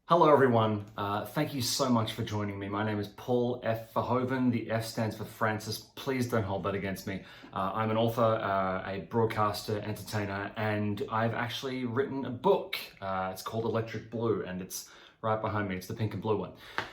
Hello everyone, thank you so much for joining me. My name is Paul F. Verhoeven. The F stands for Francis. Please don't hold that against me. I'm an author, a broadcaster, entertainer, and I've actually written a book. It's called Electric Blue, and it's right behind me. It's the pink and blue one.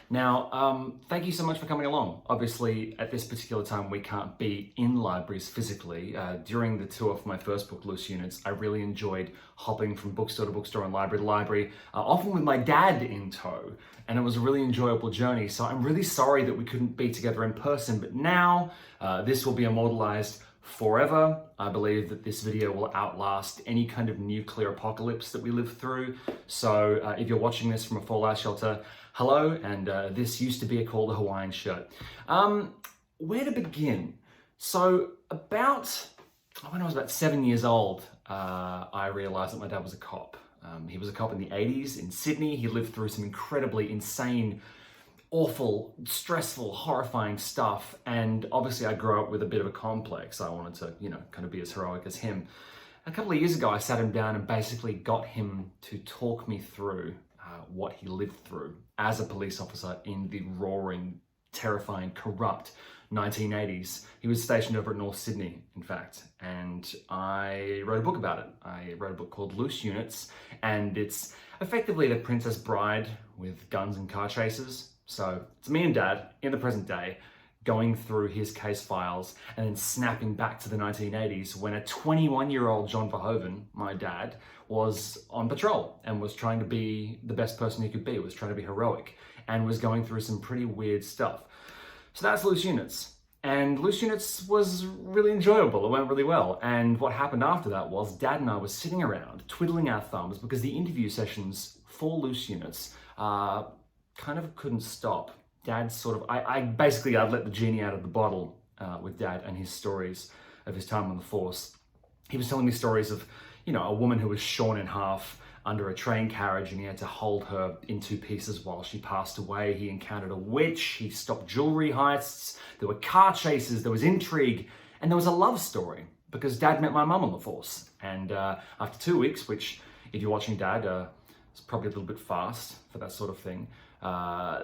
Now, thank you so much for coming along. Obviously, at this particular time, we can't be in libraries physically. During the tour for my first book, Loose Units, I really enjoyed hopping from bookstore to bookstore and library to library, often with my dad in tow, and it was a really enjoyable journey. So I'm really sorry that we couldn't be together in person, but now this will be immortalized forever. I believe that this video will outlast any kind of nuclear apocalypse that we live through. So if you're watching this from a fallout shelter, hello, and this used to be a called a Hawaiian shirt. Where to begin? So when I was about 7 years old, I realized that my dad was a cop. He was a cop in the 80s in Sydney. He lived through some incredibly insane, awful, stressful, horrifying stuff. And obviously I grew up with a bit of a complex. I wanted to, kind of be as heroic as him. A couple of years ago, I sat him down and basically got him to talk me through what he lived through as a police officer in the roaring, terrifying, corrupt 1980s. He was stationed over at North Sydney, in fact, and I wrote a book about it. I wrote a book called Loose Units, and it's effectively The Princess Bride with guns and car chases. So it's me and Dad in the present day going through his case files and then snapping back to the 1980s when a 21-year-old John Verhoeven, my dad, was on patrol and was trying to be the best person he could be, was trying to be heroic, and was going through some pretty weird stuff. So that's Loose Units. And Loose Units was really enjoyable. It went really well. And what happened after that was Dad and I were sitting around twiddling our thumbs because the interview sessions for Loose Units kind of couldn't stop. Dad I'd let the genie out of the bottle with Dad and his stories of his time on the force. He was telling me stories of, a woman who was shorn in half under a train carriage and he had to hold her in two pieces while she passed away. He encountered a witch, he stopped jewelry heists, there were car chases, there was intrigue, and there was a love story because Dad met my mum on the force. And after 2 weeks, which if you're watching Dad, it's probably a little bit fast for that sort of thing,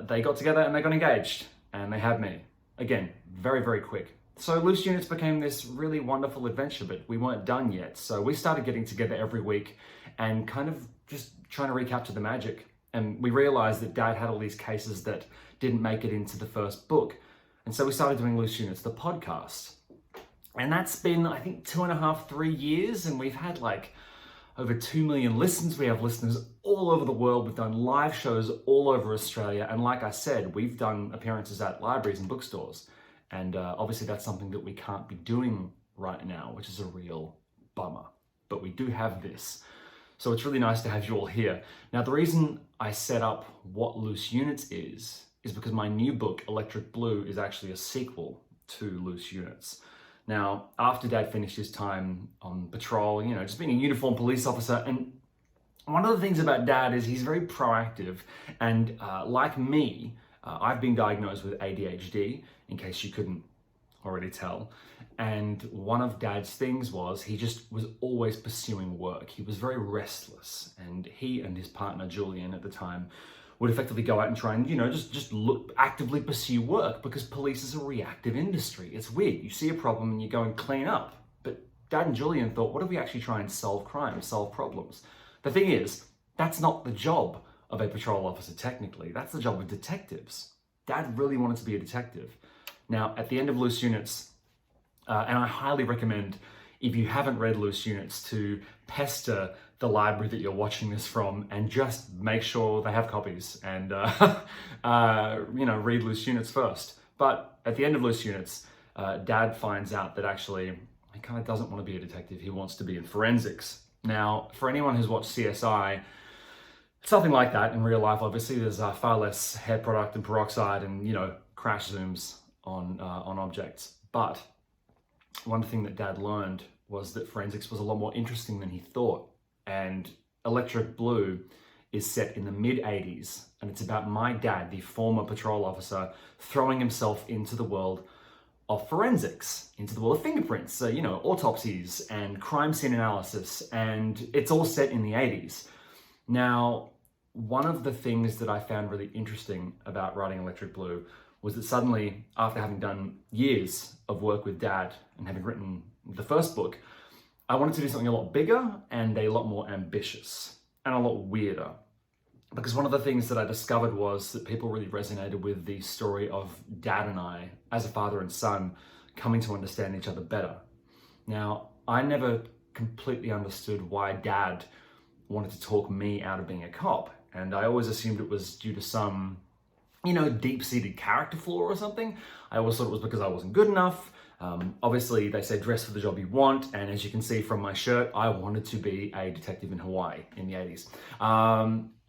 they got together and they got engaged and they had me. Again, very, very quick. So Loose Units became this really wonderful adventure, but we weren't done yet. So we started getting together every week and kind of just trying to recapture the magic. And we realized that Dad had all these cases that didn't make it into the first book. And so we started doing Loose Units, the podcast. And that's been, I think, 2.5, 3 years. And we've had over 2 million listens. We have listeners all over the world. We've done live shows all over Australia. And like I said, we've done appearances at libraries and bookstores. And obviously that's something that we can't be doing right now, which is a real bummer. But we do have this. So it's really nice to have you all here. Now, the reason I set up what Loose Units is because my new book, Electric Blue, is actually a sequel to Loose Units. Now, after Dad finished his time on patrol, just being a uniformed police officer, and one of the things about Dad is he's very proactive, and like me, I've been diagnosed with ADHD, in case you couldn't already tell. And one of Dad's things was he just was always pursuing work. He was very restless, and he and his partner Julian at the time would effectively go out and try and, just actively pursue work because police is a reactive industry. It's weird. You see a problem and you go and clean up. But Dad and Julian thought, what if we actually try and solve crime, solve problems? The thing is, that's not the job of a patrol officer technically. That's the job of detectives. Dad really wanted to be a detective. Now, at the end of Loose Units, and I highly recommend, if you haven't read Loose Units, to pester the library that you're watching this from and just make sure they have copies and, read Loose Units first. But at the end of Loose Units, Dad finds out that actually he kind of doesn't want to be a detective. He wants to be in forensics. Now, for anyone who's watched CSI, something like that in real life, obviously, there's far less hair product and peroxide and, crash zooms on objects. But one thing that Dad learned was that forensics was a lot more interesting than he thought. And Electric Blue is set in the mid-80s, and it's about my dad, the former patrol officer, throwing himself into the world of forensics, into the world of fingerprints, autopsies and crime scene analysis, and it's all set in the 80s. Now, one of the things that I found really interesting about writing Electric Blue was that suddenly, after having done years of work with Dad and having written the first book, I wanted to do something a lot bigger and a lot more ambitious and a lot weirder. Because one of the things that I discovered was that people really resonated with the story of Dad and I, as a father and son, coming to understand each other better. Now, I never completely understood why Dad wanted to talk me out of being a cop, and I always assumed it was due to some, deep-seated character flaw or something. I always thought it was because I wasn't good enough. Obviously, they say dress for the job you want, and as you can see from my shirt, I wanted to be a detective in Hawaii in the 80s.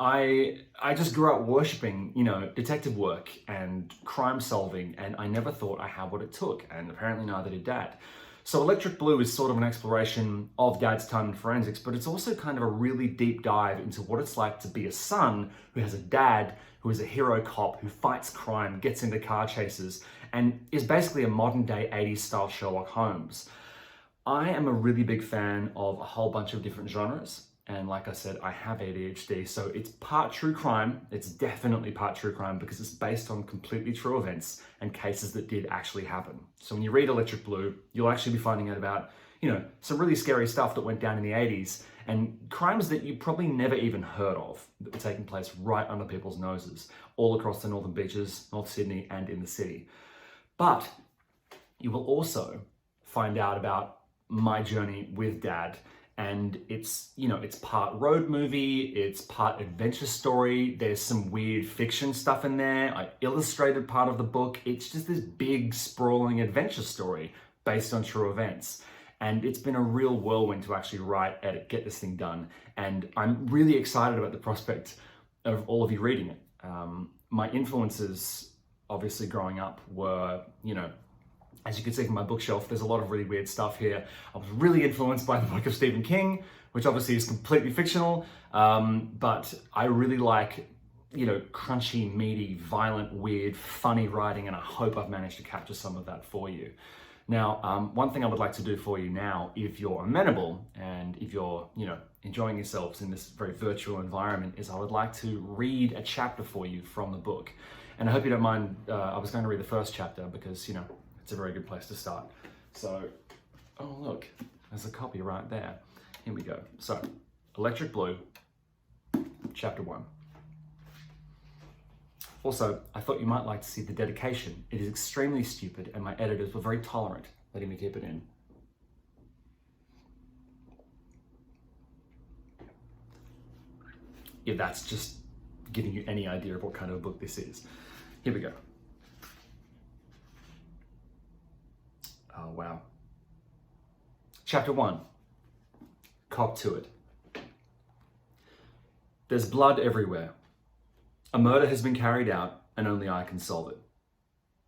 I just grew up worshipping, detective work and crime solving, and I never thought I had what it took, and apparently neither did Dad. So Electric Blue is sort of an exploration of Dad's time in forensics, but it's also kind of a really deep dive into what it's like to be a son who has a dad who is a hero cop who fights crime, gets into car chases, and is basically a modern day 80s style Sherlock Holmes. I am a really big fan of a whole bunch of different genres. And like I said, I have ADHD, so it's part true crime. It's definitely part true crime because it's based on completely true events and cases that did actually happen. So when you read Electric Blue, you'll actually be finding out about, some really scary stuff that went down in the 80s and crimes that you probably never even heard of that were taking place right under people's noses, all across the northern beaches, North Sydney, and in the city. But you will also find out about my journey with Dad. And it's part road movie, it's part adventure story, there's some weird fiction stuff in there. I illustrated part of the book. It's just this big, sprawling adventure story based on true events. And it's been a real whirlwind to actually write, edit, get this thing done. And I'm really excited about the prospect of all of you reading it. My influences, obviously growing up, were, as you can see from my bookshelf, there's a lot of really weird stuff here. I was really influenced by the work of Stephen King, which obviously is completely fictional, but I really like, crunchy, meaty, violent, weird, funny writing, and I hope I've managed to capture some of that for you. Now, one thing I would like to do for you now, if you're amenable and if you're, enjoying yourselves in this very virtual environment, is I would like to read a chapter for you from the book. And I hope you don't mind, I was going to read the first chapter because, it's a very good place to start. So, oh look, there's a copy right there. Here we go. So, Electric Blue, chapter 1. Also, I thought you might like to see the dedication. It is extremely stupid and my editors were very tolerant, letting me keep it in. If that's just giving you any idea of what kind of book this is. Here we go. Oh, wow. Chapter 1. Cop to it. There's blood everywhere. A murder has been carried out and only I can solve it.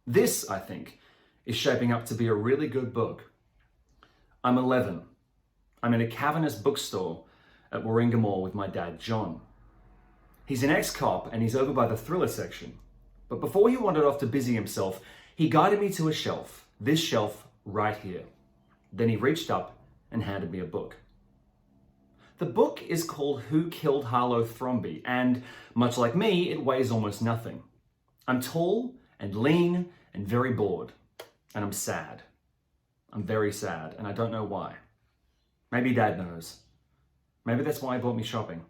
This, I think, is shaping up to be a really good book. I'm 11. I'm in a cavernous bookstore at Warringah Mall with my dad, John. He's an ex-cop and he's over by the thriller section. But before he wandered off to busy himself, he guided me to a shelf. This shelf right here. Then he reached up and handed me a book. The book is called Who Killed Harlow Thrombey, and much like me, it weighs almost nothing. I'm tall and lean and very bored, and I'm sad. I'm very sad, and I don't know why. Maybe Dad knows. Maybe that's why he brought me shopping.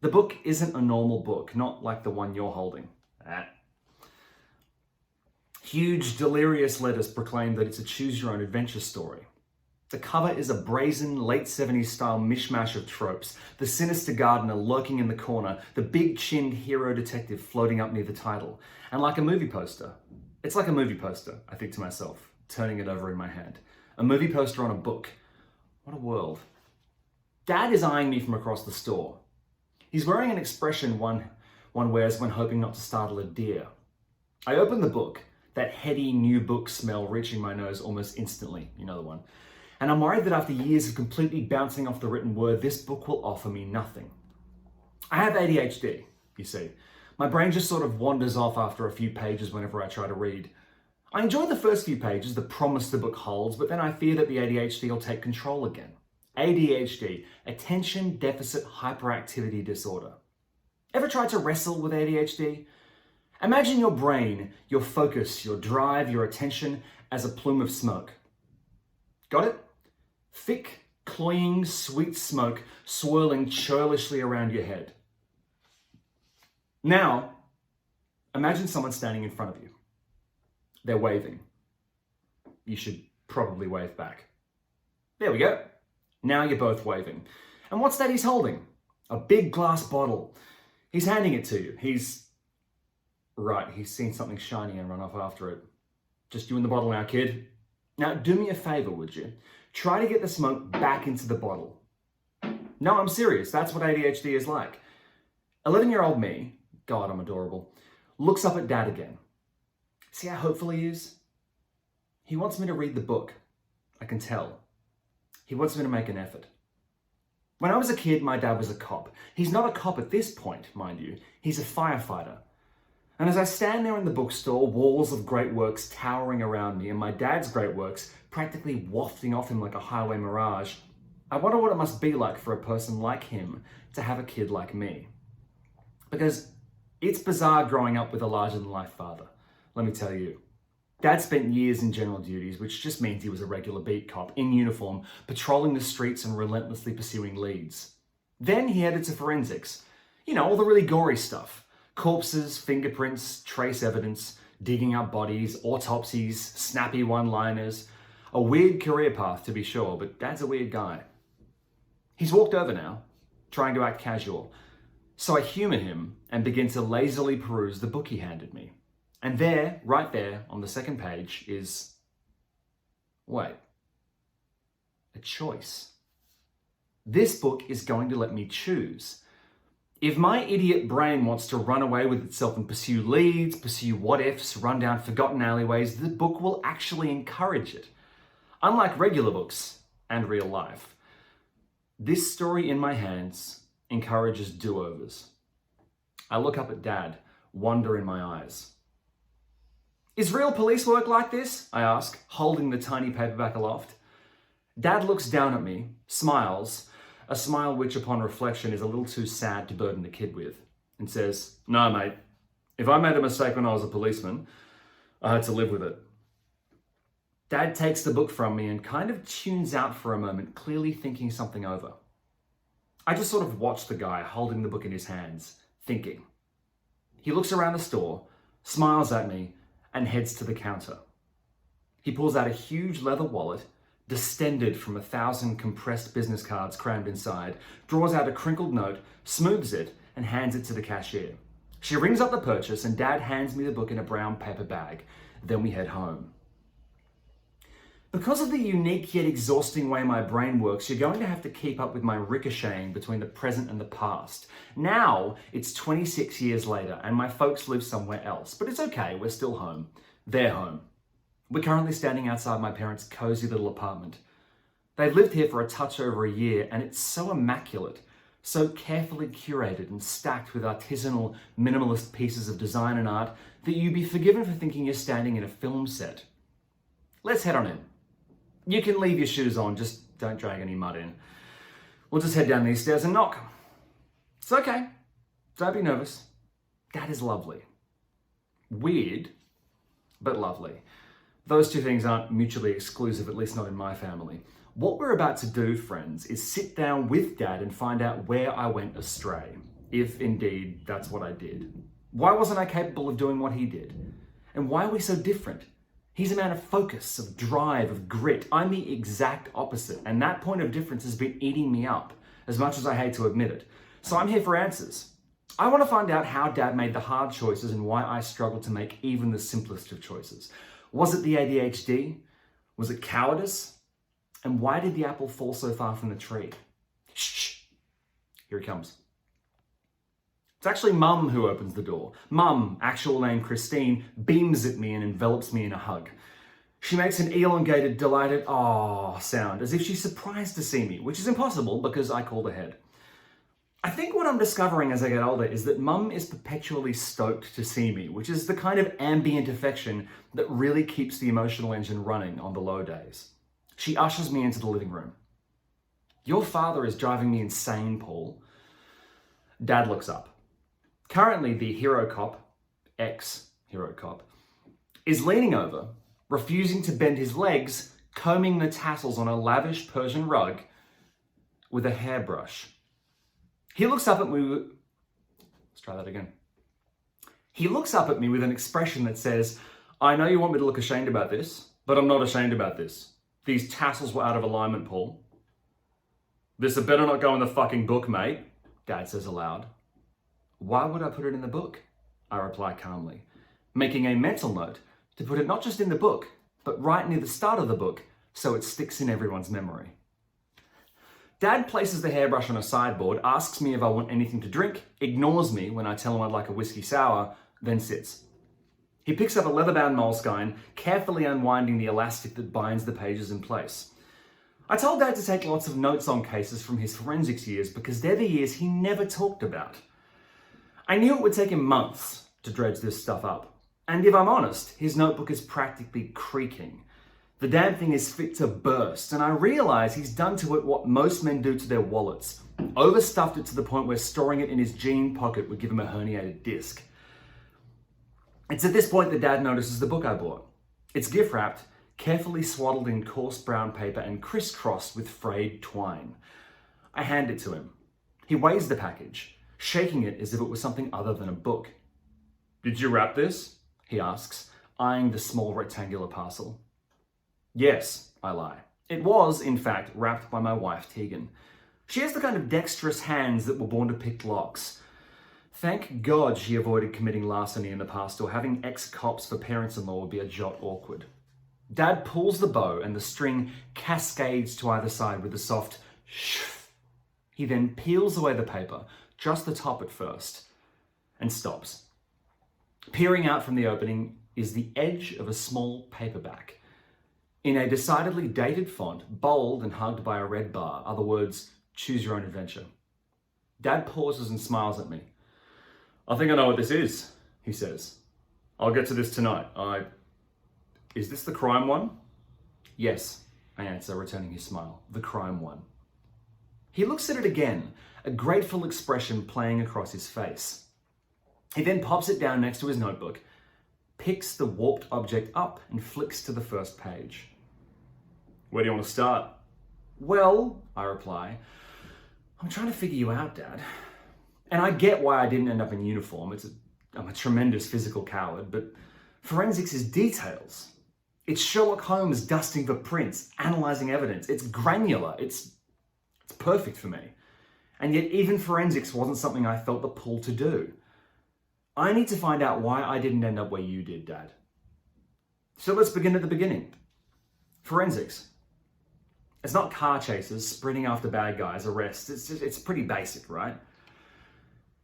The book isn't a normal book, not like the one you're holding. Huge, delirious letters proclaim that it's a choose-your-own-adventure story. The cover is a brazen, late 70s style mishmash of tropes. The sinister gardener lurking in the corner, the big-chinned hero detective floating up near the title. And like a movie poster. It's like a movie poster, I think to myself, turning it over in my hand. A movie poster on a book. What a world. Dad is eyeing me from across the store. He's wearing an expression one wears when hoping not to startle a deer. I open the book. That heady new book smell reaching my nose almost instantly, you know the one. And I'm worried that after years of completely bouncing off the written word, this book will offer me nothing. I have ADHD, you see. My brain just sort of wanders off after a few pages whenever I try to read. I enjoy the first few pages, the promise the book holds, but then I fear that the ADHD will take control again. ADHD, Attention Deficit Hyperactivity Disorder. Ever tried to wrestle with ADHD? Imagine your brain, your focus, your drive, your attention as a plume of smoke. Got it? Thick, cloying, sweet smoke swirling churlishly around your head. Now, imagine someone standing in front of you. They're waving. You should probably wave back. There we go. Now you're both waving. And what's that he's holding? A big glass bottle. He's handing it to you. He's seen something shiny and run off after it. Just you and the bottle now, kid. Now, do me a favor, would you? Try to get the smoke back into the bottle. No, I'm serious. That's what ADHD is like. 11-year-old me, God, I'm adorable, looks up at Dad again. See how hopeful he is? He wants me to read the book. I can tell. He wants me to make an effort. When I was a kid, my dad was a cop. He's not a cop at this point, mind you. He's a firefighter. And as I stand there in the bookstore, walls of great works towering around me and my dad's great works practically wafting off him like a highway mirage, I wonder what it must be like for a person like him to have a kid like me. Because it's bizarre growing up with a larger-than-life father, let me tell you. Dad spent years in general duties, which just means he was a regular beat cop, in uniform, patrolling the streets and relentlessly pursuing leads. Then he headed to forensics. You know, all the really gory stuff. Corpses, fingerprints, trace evidence, digging up bodies, autopsies, snappy one-liners. A weird career path, to be sure, but Dad's a weird guy. He's walked over now, trying to act casual. So I humor him and begin to lazily peruse the book he handed me. And there, right there, on the second page is... wait. A choice. This book is going to let me choose. If my idiot brain wants to run away with itself and pursue leads, pursue what-ifs, run down forgotten alleyways, the book will actually encourage it. Unlike regular books and real life, this story in my hands encourages do-overs. I look up at Dad, wonder in my eyes. Is real police work like this? I ask, holding the tiny paperback aloft. Dad looks down at me, smiles, a smile which upon reflection is a little too sad to burden a kid with, and says, "No, mate. If I made a mistake when I was a policeman, I had to live with it." Dad takes the book from me and kind of tunes out for a moment, clearly thinking something over. I just sort of watch the guy holding the book in his hands, thinking. He looks around the store, smiles at me, and heads to the counter. He pulls out a huge leather wallet, distended from 1,000 compressed business cards crammed inside, draws out a crinkled note, smooths it, and hands it to the cashier. She rings up the purchase, and Dad hands me the book in a brown paper bag. Then we head home. Because of the unique yet exhausting way my brain works, you're going to have to keep up with my ricocheting between the present and the past. Now, it's 26 years later, and my folks live somewhere else. But it's okay, we're still home. They're home. We're currently standing outside my parents' cozy little apartment. They've lived here for a touch over a year, and it's so immaculate, so carefully curated and stacked with artisanal, minimalist pieces of design and art that you'd be forgiven for thinking you're standing in a film set. Let's head on in. You can leave your shoes on, just don't drag any mud in. We'll just head down these stairs and knock. It's okay. Don't be nervous. Dad is lovely. Weird, but lovely. Those two things aren't mutually exclusive, at least not in my family. What we're about to do, friends, is sit down with Dad and find out where I went astray, if indeed that's what I did. Why wasn't I capable of doing what he did? And why are we so different? He's a man of focus, of drive, of grit. I'm the exact opposite, and that point of difference has been eating me up, as much as I hate to admit it. So I'm here for answers. I want to find out how Dad made the hard choices and why I struggled to make even the simplest of choices. Was it the ADHD? Was it cowardice? And why did the apple fall so far from the tree? Shh. Here he comes. It's actually Mum who opens the door. Mum, actual name Christine, beams at me and envelops me in a hug. She makes an elongated, delighted "ah" sound, as if she's surprised to see me, which is impossible because I called ahead. I think what I'm discovering as I get older is that Mum is perpetually stoked to see me, which is the kind of ambient affection that really keeps the emotional engine running on the low days. She ushers me into the living room. Your father is driving me insane, Paul. Dad looks up. Currently, the hero cop, ex-hero cop, is leaning over, refusing to bend his legs, combing the tassels on a lavish Persian rug with a hairbrush. He looks up at me with... Let's try that again. He looks up at me with an expression that says, I know you want me to look ashamed about this, but I'm not ashamed about this. These tassels were out of alignment, Paul. This had better not go in the fucking book, mate, Dad says aloud. Why would I put it in the book? I reply calmly, making a mental note to put it not just in the book, but right near the start of the book, so it sticks in everyone's memory. Dad places the hairbrush on a sideboard, asks me if I want anything to drink, ignores me when I tell him I'd like a whiskey sour, then sits. He picks up a leather-bound moleskine, carefully unwinding the elastic that binds the pages in place. I told Dad to take lots of notes on cases from his forensics years because they're the years he never talked about. I knew it would take him months to dredge this stuff up. And if I'm honest, his notebook is practically creaking. The damn thing is fit to burst, and I realize he's done to it what most men do to their wallets. Overstuffed it to the point where storing it in his jean pocket would give him a herniated disc. It's at this point that Dad notices the book I bought. It's gift-wrapped, carefully swaddled in coarse brown paper and crisscrossed with frayed twine. I hand it to him. He weighs the package, shaking it as if it was something other than a book. Did you wrap this? He asks, eyeing the small rectangular parcel. Yes, I lie. It was, in fact, wrapped by my wife, Tegan. She has the kind of dexterous hands that were born to pick locks. Thank God she avoided committing larceny in the past, or having ex-cops for parents-in-law would be a jot awkward. Dad pulls the bow and the string cascades to either side with a soft shh. He then peels away the paper, just the top at first, and stops. Peering out from the opening is the edge of a small paperback. In a decidedly dated font, bold and hugged by a red bar, are the words, choose your own adventure. Dad pauses and smiles at me. I think I know what this is, he says. I'll get to this tonight. Is this the crime one? Yes, I answer, returning his smile. The crime one. He looks at it again, a grateful expression playing across his face. He then pops it down next to his notebook, picks the warped object up and flicks to the first page. Where do you want to start? Well, I reply, I'm trying to figure you out, Dad. And I get why I didn't end up in uniform. I'm a tremendous physical coward, but forensics is details. It's Sherlock Holmes dusting for prints, analyzing evidence. It's granular. It's perfect for me. And yet even forensics wasn't something I felt the pull to do. I need to find out why I didn't end up where you did, Dad. So let's begin at the beginning. Forensics. It's not car chases, sprinting after bad guys, arrests. It's pretty basic, right?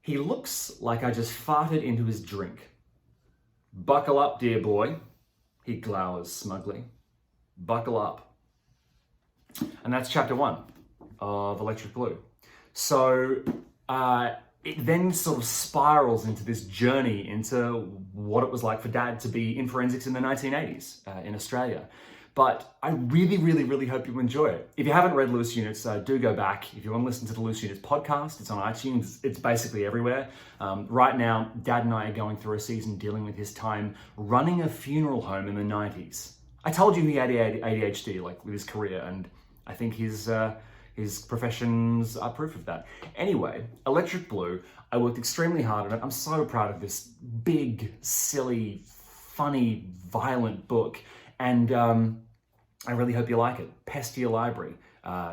He looks like I just farted into his drink. Buckle up, dear boy. He glowers smugly. Buckle up. And that's chapter 1 of Electric Blue. So it then sort of spirals into this journey into what it was like for Dad to be in forensics in the 1980s in Australia. But I really, really, really hope you enjoy it. If you haven't read Loose Units, do go back. If you want to listen to the Loose Units podcast, it's on iTunes. It's basically everywhere. Right now, Dad and I are going through a season dealing with his time running a funeral home in the 90s. I told you he had ADHD, like with his career, and I think his professions are proof of that. Anyway, Electric Blue, I worked extremely hard on it. I'm so proud of this big, silly, funny, violent book. And I really hope you like it. Pest your library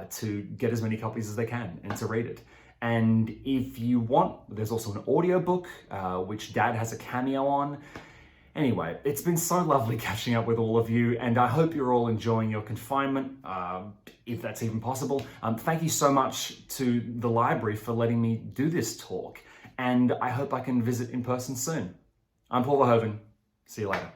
to get as many copies as they can and to read it. And if you want, there's also an audiobook, which Dad has a cameo on. Anyway, it's been so lovely catching up with all of you, and I hope you're all enjoying your confinement, if that's even possible. Thank you so much to the library for letting me do this talk, and I hope I can visit in person soon. I'm Paul Verhoeven. See you later.